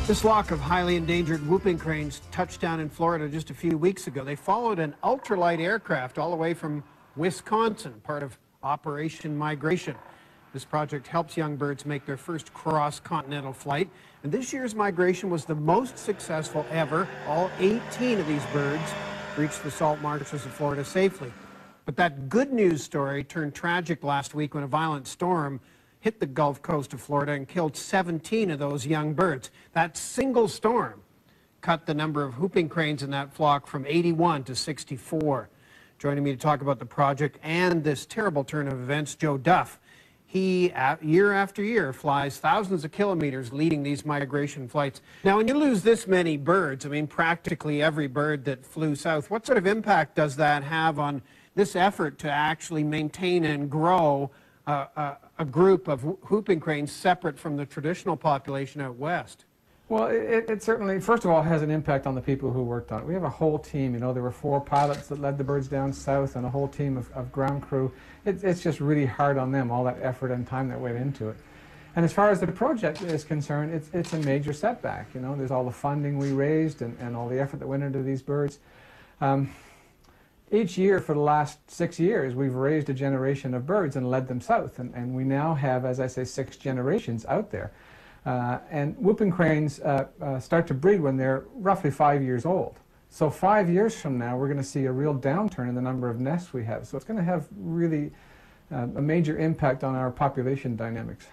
This flock of highly endangered whooping cranes touched down in Florida just a few weeks ago. They followed an ultralight aircraft all the way from Wisconsin, part of Operation Migration. This project helps young birds make their first cross-continental flight. And this year's migration was the most successful ever. All 18 of these birds reached the salt marshes of Florida safely. But that good news story turned tragic last week when a violent storm hit the Gulf Coast of Florida and killed 17 of those young birds. That single storm cut the number of whooping cranes in that flock from 81 to 64. Joining me to talk about the project and this terrible turn of events, Joe Duff. He, year after year, flies thousands of kilometers leading these migration flights. Now, when you lose this many birds, I mean practically every bird that flew south, what sort of impact does that have on this effort to actually maintain and grow a group of whooping cranes separate from the traditional population out west? Well, it certainly, first of all, has an impact on the people who worked on it. We have a whole team, you know, there were 4 pilots that led the birds down south and a whole team of ground crew. It's just really hard on them, all that effort and time that went into it. And as far as the project is concerned, it's a major setback, you know. There's all the funding we raised and all the effort that went into these birds. Each year for the last 6 years, we've raised a generation of birds and led them south. And we now have, as I say, 6 generations out there. And whooping cranes start to breed when they're roughly 5 years old. So 5 years from now, we're going to see a real downturn in the number of nests we have. So it's going to have really a major impact on our population dynamics.